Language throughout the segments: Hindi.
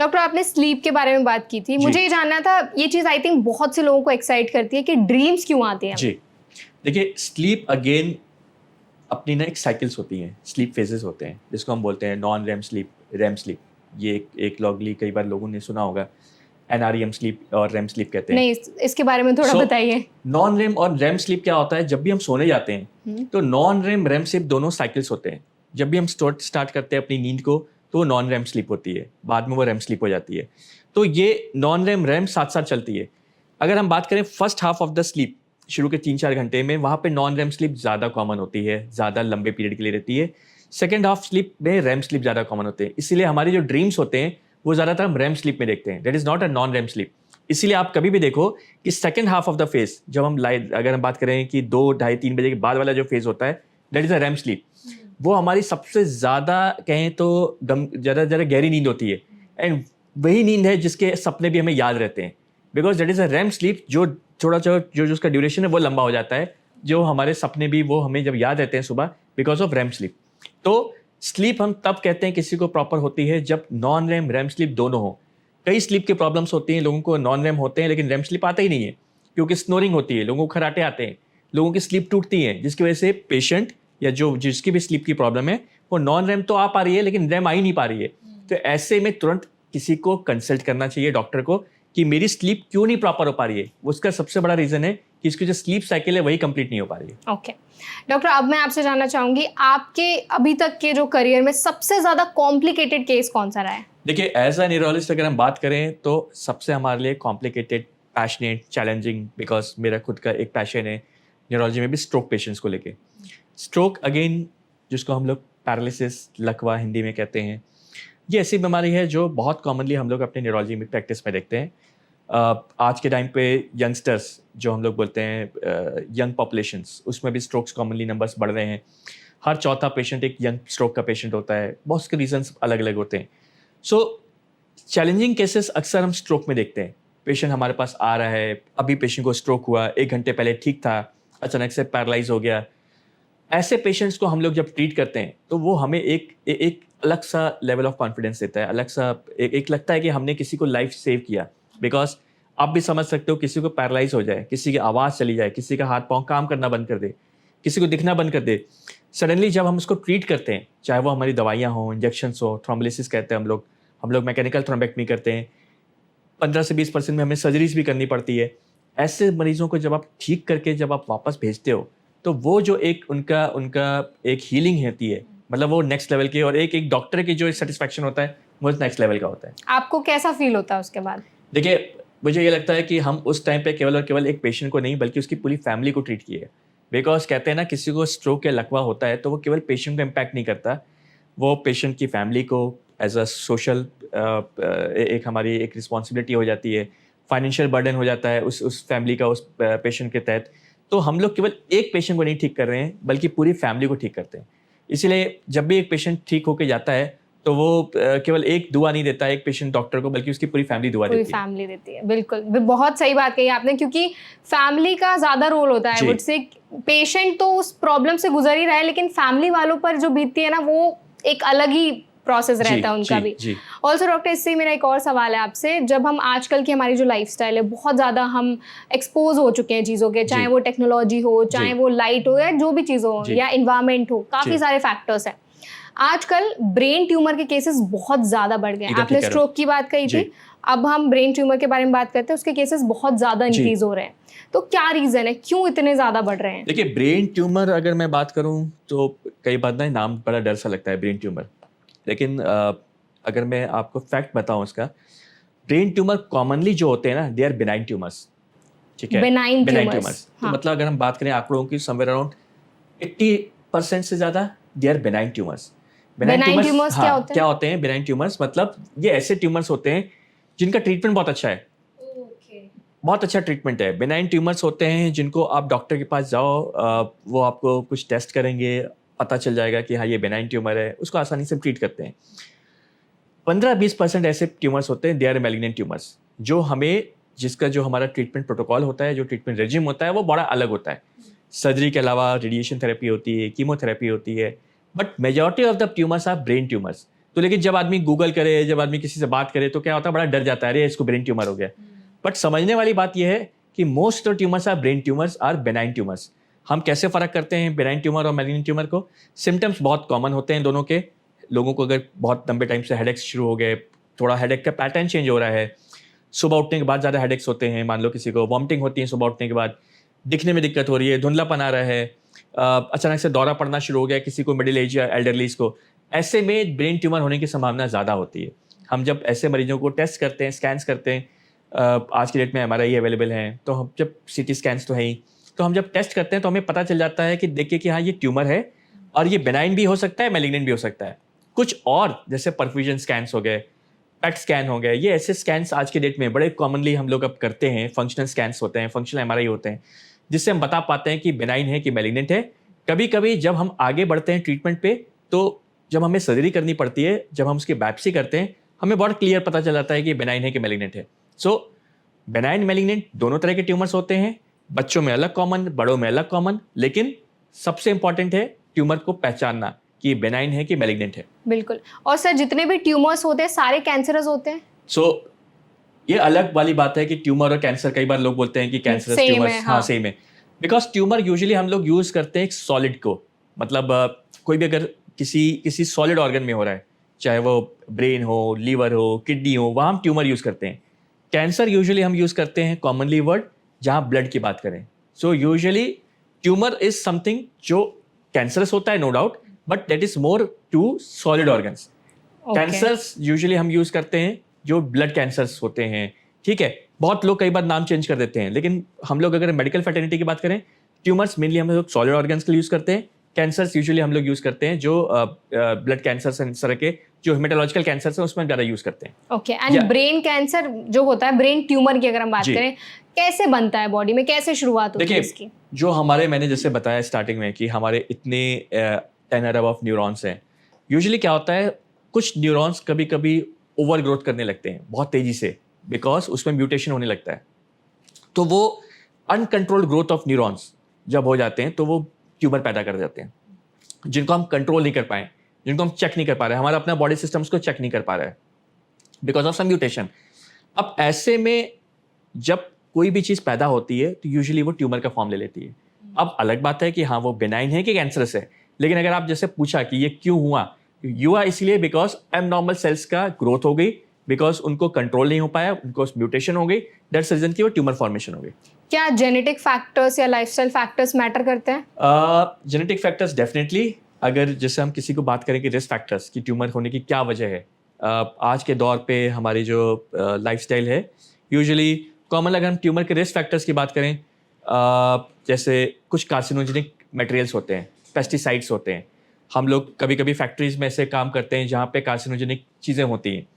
डॉक्टर आपने स्लीप के बारे में बात की थी, मुझे ये जानना था, ये चीज़ आई थिंक बहुत से लोगों को एक्साइट करती है कि ड्रीम्स क्यों आते हैं जी, देखिए स्लीप अगेन अपनी ना एक साइकिल्स होती हैं, स्लीप फेजेस होते हैं जिसको हम बोलते हैं non REM sleep, REM sleep. ये एक लॉगली कई बार लोगों ने सुना होगा, एनआरईएम स्लीप और रेम स्लीप कहते हैं। नहीं, इसके बारे में थोड़ा बताइए। नॉन रेम और रेम स्लीप क्या होता है, जब भी हम सोने जाते हैं तो नॉन रेम रेम स्लीप दोनों साइकिल्स होते हैं। जब भी हम स्टार्ट करते हैं अपनी नींद को तो वो नॉन रेम स्लीप होती है, बाद में वो रेम स्लीप हो जाती है। तो ये नॉन रेम रेम साथ साथ चलती है। अगर हम बात करें first half of the sleep, शुरू के 3-4 घंटे में, वहाँ पे नॉन रेम स्लीप ज़्यादा कॉमन होती है, ज़्यादा लंबे पीरियड के लिए रहती है। सेकेंड हाफ स्लीप में रेम स्लीप ज़्यादा कॉमन होते हैं, इसीलिए हमारे जो ड्रीम्स होते हैं वो ज़्यादातर हम रेम स्लीप में देखते हैं। That is not a non REM sleep. इसीलिए आप कभी भी देखो कि second half of the phase, जब हम अगर हम बात करें कि 2, ढाई, 3 बजे के बाद वाला जो फेज होता है, that is a REM sleep. वो हमारी सबसे ज़्यादा कहें तो ज़्यादा ज़्यादा गहरी नींद होती है, एंड वही नींद है जिसके सपने भी हमें याद रहते हैं, because that is a REM sleep. जो थोड़ा जो उसका ड्यूरेशन है वो लंबा हो जाता है, जो हमारे सपने भी वो हमें जब याद रहते हैं सुबह, बिकॉज ऑफ रेम स्लीप। तो स्लीप हम तब कहते हैं किसी को प्रॉपर होती है जब नॉन रेम रेम स्लीप दोनों हो। कई स्लीप की प्रॉब्लम्स होती हैं, लोगों को नॉन रेम होते हैं लेकिन रेम स्लीप आता ही नहीं है, क्योंकि स्नोरिंग होती है, लोगों को खराटे आते हैं, लोगों की स्लीप टूटती है, जिसकी वजह से पेशेंट या जो जिसकी भी स्लीप की प्रॉब्लम है वो नॉन रेम तो आ पा रही है लेकिन रेम आ ही नहीं पा रही है। तो ऐसे में तुरंत किसी को कंसल्ट करना चाहिए डॉक्टर को कि मेरी स्लीप क्यों नहीं प्रॉपर हो पा रही है। उसका सबसे बड़ा रीजन है कि इसकी जो स्लीप साइकिल है वही कंप्लीट नहीं हो पा रही है। ओके डॉक्टर, अब मैं आपसे जानना चाहूंगी, आपके अभी तक के जो करियर में सबसे ज्यादा कॉम्प्लिकेटेड केस कौन सा रहा है? देखिए एज अ न्यूरोलॉजिस्ट अगर हम बात करें तो सबसे हमारे लिए कॉम्प्लिकेटेड, पैशनेट, चैलेंजिंग, बिकॉज मेरा खुद का एक पैशन है न्यूरोलॉजी में भी, स्ट्रोक पेशेंट्स को लेके। स्ट्रोक अगेन जिसको हम लोग पैरालिसिस, लकवा हिंदी में कहते हैं, ये ऐसी बीमारी है जो बहुत कॉमनली हम लोग अपने न्यूरोलॉजी में प्रैक्टिस में देखते हैं। आज के टाइम पे यंगस्टर्स जो हम लोग बोलते हैं, यंग पॉपुलेशंस, उसमें भी स्ट्रोक्स कॉमनली नंबर्स बढ़ रहे हैं। हर चौथा पेशेंट एक यंग स्ट्रोक का पेशेंट होता है, बहुत के रीजंस अलग अलग होते हैं। सो चैलेंजिंग केसेस अक्सर हम स्ट्रोक में देखते हैं। पेशेंट हमारे पास आ रहा है, अभी पेशेंट को स्ट्रोक हुआ, 1 घंटे पहले ठीक था, अचानक से पैरालाइज हो गया। ऐसे पेशेंट्स को हम लोग जब ट्रीट करते हैं तो वो हमें एक अलग सा लेवल ऑफ कॉन्फिडेंस देता है, अलग सा एक लगता है कि हमने किसी को लाइफ सेव किया। बिकॉज आप भी समझ सकते हो, किसी को पैरालाइज हो जाए, किसी की आवाज़ चली जाए, किसी का हाथ पाँव काम करना बंद कर दे, किसी को दिखना बंद कर दे, सडनली जब हम उसको ट्रीट करते हैं, चाहे वो हमारी दवाइयाँ हों, इंजेक्शन हो, थ्रोम्बोलिसिस कहते हैं हम लोग मैकेनिकल थ्रोम्बेक्टमी करते हैं, 15 से 20% में हमें सर्जरीज भी करनी पड़ती है। ऐसे मरीजों को जब आप ठीक करके जब आप वापस भेजते हो तो वो जो एक उनका उनका एक हीलिंग होती है, मतलब वो नेक्स्ट लेवल की, और एक डॉक्टर की जो सेटिस्फैक्शन होता है वो नेक्स्ट लेवल का होता है। आपको कैसा फील होता है उसके बाद? देखिए मुझे ये लगता है कि हम उस टाइम पे केवल और केवल एक पेशेंट को नहीं बल्कि उसकी पूरी फैमिली को ट्रीट किए। बिकॉज कहते हैं ना, किसी को स्ट्रोक या लकवा होता है तो वो केवल पेशेंट को इम्पैक्ट नहीं करता, वो पेशेंट की फैमिली को एज अ सोशल एक हमारी एक रिस्पॉन्सिबिलिटी हो जाती है, फाइनेंशियल बर्डन हो जाता है उस फैमिली का उस पेशेंट के तहत। तो हम लोग केवल एक पेशेंट को नहीं ठीक कर रहे हैं बल्कि पूरी फैमिली को ठीक करते हैं। इसीलिए जब भी एक पेशेंट ठीक होकर जाता है तो वो केवल एक दुआ नहीं देता है एक पेशेंट डॉक्टर को, बल्कि उसकी पूरी फैमिली दुआ देती है। पूरी फैमिली देती है, बिल्कुल बहुत सही बात कही आपने, क्योंकि फैमिली का ज्यादा रोल होता है। मुझसे पेशेंट तो उस प्रॉब्लम से गुजर ही रहा है, लेकिन फैमिली वालों पर जो बीतती है ना, वो एक अलग ही प्रोसेस रहता है उनका भी। ऑल्सो डॉक्टर, इससे मेरा एक और सवाल है आपसे, जब हम आजकल की हमारी जो लाइफस्टाइल है, बहुत ज़्यादा हम एक्सपोज हो चुके हैं चीज़ों के, चाहे वो टेक्नोलॉजी हो, चाहे वो लाइट हो, या जो भी चीज़ हो, या इन्वायरमेंट हो, काफ़ी सारे फैक्टर्स हैं। आजकल ब्रेन ट्यूमर के केसेस बहुत ज़्यादा बढ़ गए हैं। आपने स्ट्रोक की बात कही थी, अब हम ब्रेन ट्यूमर के बारे में बात करते हैं, उसके केसेस बहुत ज़्यादा इंक्रीज हो रहे हैं। तो क्या रीज़न है, क्यों इतने ज़्यादा बढ़ रहे हैं? देखिए ब्रेन ट्यूमर अगर मैं बात करूं तो कई बार ना नाम बड़ा डर सा लगता है ब्रेन ट्यूमर, लेकिन अगर मैं आपको फैक्ट बताऊं इसका, ब्रेन ट्यूमर कॉमनली जो होते हैं ना, दे आर बिनाइन ट्यूमर्स। ठीक है, बिनाइन ट्यूमर्स। तो मतलब अगर हम बात करें आंकड़ों की, समवेयर अराउंड 80% से ज़्यादा they are benign tumours. Benign tumours क्या होते हैं? बिनाइन ट्यूमर्स मतलब ये ऐसे ट्यूमर्स होते हैं जिनका ट्रीटमेंट बहुत अच्छा है, बहुत अच्छा ट्रीटमेंट है। बिनाइन ट्यूमर्स होते हैं जिनको आप डॉक्टर के पास जाओ, वो आपको कुछ टेस्ट करेंगे, पता चल जाएगा कि हाँ ये बिनाइन ट्यूमर है, उसको आसानी से ट्रीट करते हैं। 15-20% ऐसे ट्यूमर्स होते हैं, दे आर मैलिग्नेंट ट्यूमर्स, जो हमें जिसका जो हमारा ट्रीटमेंट प्रोटोकॉल होता है, जो ट्रीटमेंट रेजिम होता है, वो बड़ा अलग होता है। सर्जरी के अलावा रेडिएशन थेरेपी होती है, कीमोथेरेपी होती है, but majority of the tumours are brain tumours. तो लेकिन जब आदमी गूगल करे, जब आदमी किसी से बात करे, तो क्या होता है, बड़ा डर जाता है, अरे इसको ब्रेन ट्यूमर हो गया। बट समझने वाली बात यह है कि most of tumours are brain tumours are benign tumours. हम कैसे फर्क करते हैं बेनाइन ट्यूमर और मैलिग्नेंट ट्यूमर को? सिम्टम्स बहुत कॉमन होते हैं दोनों के। लोगों को अगर बहुत लंबे टाइम से हेडेक्स शुरू हो गए, थोड़ा हेडेक का पैटर्न चेंज हो रहा है, सुबह उठने के बाद ज़्यादा हेडेक्स होते हैं, मान लो किसी को वॉमिटिंग होती है सुबह उठने के बाद, दिखने में दिक्कत हो रही है, धुंधलापन आ रहा है, अचानक से दौरा पड़ना शुरू हो गया किसी को, मिडिल एज या एल्डरलीज को, ऐसे में ब्रेन ट्यूमर होने की संभावना ज़्यादा होती है। हम जब ऐसे मरीजों को टेस्ट करते हैं, स्कैन्स करते हैं, आज की डेट में MRI अवेलेबल हैं, तो हम जब CT स्कैन्स तो है ही, तो हम जब टेस्ट करते हैं तो हमें पता चल जाता है कि देखिए कि हाँ ये ट्यूमर है, और ये बेनाइन भी हो सकता है, मैलिग्नेंट भी हो सकता है। कुछ और जैसे परफ्यूजन स्कैन्स हो गए, पेट स्कैन हो गए, ये ऐसे स्कैन्स आज के डेट में बड़े कॉमनली हम लोग अब करते हैं। फंक्शनल स्कैन्स होते हैं, फंक्शनल MRI होते हैं, जिससे हम बता पाते हैं कि बेनाइन है कि मैलिग्नेंट है। कभी कभी जब हम आगे बढ़ते हैं ट्रीटमेंट पे, तो जब हमें सर्जरी करनी पड़ती है, जब हम उसकी बायोप्सी करते हैं, हमें बहुत क्लियर पता चल जाता है कि बेनाइन है कि मैलिग्नेंट है। सो बेनाइन मैलिग्नेंट दोनों तरह के ट्यूमर्स होते हैं, बच्चों में अलग कॉमन, बड़ों में अलग कॉमन, लेकिन सबसे इंपॉर्टेंट है ट्यूमर को पहचानना कि बेनाइन है कि मैलिग्नेंट है। बिल्कुल। और सर जितने भी ट्यूमर्स होते हैं सारे कैंसरस होते हैं? सो ये अलग वाली बात है कि ट्यूमर और कैंसर, कई बार लोग बोलते हैं कि कैंसरस ट्यूमर्स, हाँ सेम है, बिकॉज ट्यूमर यूजुअली हम लोग यूज करते हैं एक सॉलिड को, मतलब कोई भी अगर किसी सॉलिड ऑर्गन में हो रहा है, चाहे वो ब्रेन हो, लीवर हो, किडनी हो, वहाँ हम ट्यूमर यूज करते हैं। कैंसर यूजुअली हम यूज करते हैं कॉमनली वर्ड जहाँ ब्लड की बात करें। So usually tumour is something जो कैंसरस होता है, no doubt, but that is more to solid organs. Cancers usually हम यूज करते हैं जो ब्लड कैंसर्स होते हैं, ठीक है। बहुत लोग कई बार नाम चेंज कर देते हैं, लेकिन हम लोग अगर मेडिकल फर्टिलिटी की बात करें, ट्यूमर्स मेनली हम लोग सॉलिड ऑर्गन्स के लिए यूज करते हैं। कैंसर्स यूजुअली हम लोग यूज करते हैं जो ब्लड कैंसर्स, इस तरह के जो हेमेटोलॉजिकल कैंसर्स हैं उसमें ज़्यादा यूज करते हैं। ओके। एंड ब्रेन कैंसर जो होता है, ब्रेन ट्यूमर की अगर हम बात करें, कैसे बनता है बॉडी में, कैसे शुरुआत होती है इसकी? जो हमारे, मैंने जैसे बताया स्टार्टिंग में कि हमारे इतने 10 अरब ऑफ न्यूरॉन्स हैं, यूजुअली क्या होता है, कुछ न्यूरॉन्स कभी कभी ओवर ग्रोथ करने लगते हैं बहुत तेजी से, बिकॉज उसमें म्यूटेशन होने लगता है। तो वो अनकंट्रोल्ड ग्रोथ ऑफ न्यूरॉन्स जब हो जाते हैं तो वो ट्यूमर पैदा कर जाते हैं, जिनको हम कंट्रोल नहीं कर पाए, जिनको हम चेक नहीं कर पा रहे, हमारा अपना बॉडी सिस्टम उसको चेक नहीं कर पा रहा है बिकॉज ऑफ सम म्यूटेशन। अब ऐसे में जब कोई भी चीज़ पैदा होती है तो यूजुअली वो ट्यूमर का फॉर्म ले लेती है। अब अलग बात है कि हाँ वो बेनाइन है कि कैंसरस है, लेकिन अगर आप जैसे पूछा कि ये क्यों हुआ इसलिए बिकॉज एबनॉर्मल सेल्स का ग्रोथ हो गई, बिकॉज उनको कंट्रोल नहीं हो पाया, उनको म्यूटेशन हो गई, दैट्स रीजन की वो ट्यूमर फॉर्मेशन हो गई। क्या जेनेटिक फैक्टर्स या लाइफस्टाइल फैक्टर्स मैटर करते हैं? Genetic factors definitely. अगर जैसे हम किसी को बात करें कि रिस्क फैक्टर्स की ट्यूमर होने की क्या वजह है, आज के दौर पे हमारी जो लाइफस्टाइल है, यूजुअली कॉमन अगर हम ट्यूमर के रिस्क फैक्टर्स की बात करें, जैसे कुछ कार्सिनोजेनिक मटेरियल्स होते हैं, पेस्टिसाइड्स होते हैं, हम लोग कभी कभी फैक्ट्रीज में ऐसे काम करते हैं जहाँ पे कार्सिनोजेनिक चीज़ें होती हैं,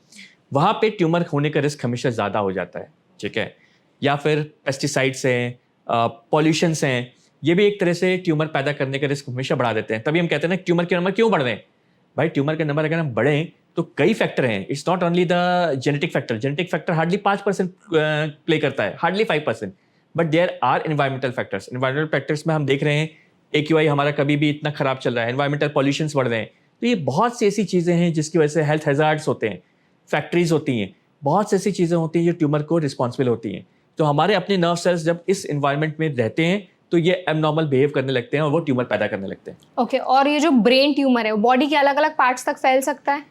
वहाँ पे ट्यूमर होने का रिस्क हमेशा ज़्यादा हो जाता है, ठीक है। या फिर पेस्टिसाइड्स हैं, पॉल्यूशंस हैं, ये भी एक तरह से ट्यूमर पैदा करने का रिस्क हमेशा बढ़ा देते हैं। तभी हम कहते हैं ना ट्यूमर के नंबर क्यों बढ़ रहे हैं। भाई ट्यूमर के नंबर अगर हम बढ़ें तो कई फैक्टर हैं, it's not only the genetic factor. Genetic factor hardly 5% play करता है, hardly 5%, but there are environmental factors. Environmental factors में हम देख रहे हैं AQI हमारा कभी भी इतना खराब चल रहा है, एनवायरमेंटल पॉल्यूशंस बढ़ रहे हैं, तो ये बहुत सी ऐसी चीज़ें हैं जिसकी वजह से हेल्थ हैजार्ड्स होते हैं, फैक्ट्रीज होती हैं, बहुत सी ऐसी चीज़ें होती हैं जो ट्यूमर को रिस्पॉन्सिबल होती हैं। तो हमारे अपने नर्व सेल्स जब इस एनवायरनमेंट में रहते हैं तो ये एबनॉर्मल बिहेव करने लगते हैं और वो ट्यूमर पैदा करने लगते हैं। ओके। और ये जो ब्रेन ट्यूमर है वो बॉडी के अलग अलग पार्ट्स तक फैल सकता है?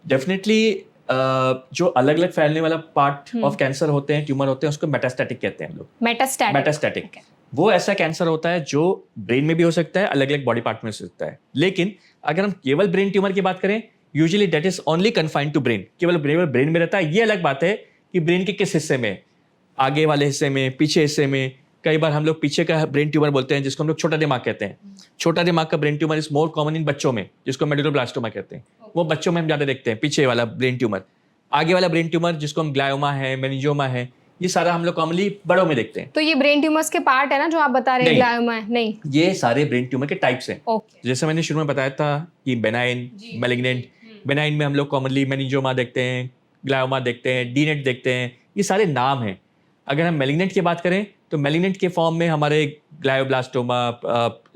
डेफिनेटली जो अलग अलग फैलने वाला पार्ट ऑफ कैंसर होते हैं, ट्यूमर होते हैं, उसको मेटास्टैटिक कहते हैं हम लोग। मेटास्टैटिक वो ऐसा कैंसर होता है जो ब्रेन में भी हो सकता है, अलग अलग बॉडी पार्ट में हो सकता है। लेकिन अगर हम केवल ब्रेन ट्यूमर की बात करें, usually that is only confined to brain, केवल ब्रेन में रहता है। ये अलग बात है कि ब्रेन के किस हिस्से में, आगे वाले हिस्से में, पीछे हिस्से में। कई बार हम लोग पीछे का ब्रेन ट्यूमर बोलते हैं, जिसको हम लोग छोटा दिमाग कहते हैं। छोटा दिमाग का brain tumour is more common in बच्चों में, जिसको मेडुलोब्लास्टोमा कहते हैं। वो बच्चों में हम ज़्यादा देखते हैं, पीछे वाला ब्रेन ट्यूमर। आगे वाला ब्रेन ट्यूमर जिसको हम ग्लायोमा है, मेनिंजियोमा है, ये सारा हम लोग कॉमनली बड़ों में देखते हैं। तो ये ब्रेन ट्यूमर्स के पार्ट है ना जो आप बता रहे हैं, ग्लायोमा है? नहीं, ये सारे ब्रेन ट्यूमर के टाइप्स हैं। ओके। जैसे मैंने शुरू में बताया था कि बेनाइन, मैलिग्नेंट। बेनाइन में हम लोग कॉमनली मेनिंजियोमा देखते हैं, ग्लायोमा देखते हैं, डीनेट देखते हैं, ये सारे नाम हैं। अगर हम मैलिग्नेंट की बात करें तो मैलिग्नेंट के फॉर्म में हमारे ग्लायोब्लास्टोमा,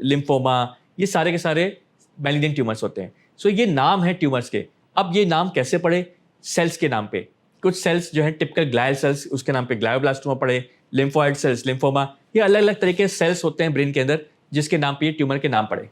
लिम्फोमा, ये सारे के सारे मैलिग्नेंट ट्यूमर्स होते हैं। सो ये नाम है ट्यूमर्स के। अब ये नाम कैसे पड़े? सेल्स के नाम पे। कुछ सेल्स जो है टिपिकल ग्लायल सेल्स, उसके नाम पे ग्लायोब्लास्टोमा पड़े, लिम्फोइड सेल्स, लिम्फोमा, ये अलग अलग तरह के सेल्स होते हैं ब्रेन के अंदर जिसके नाम पे ये ट्यूमर के नाम पड़े।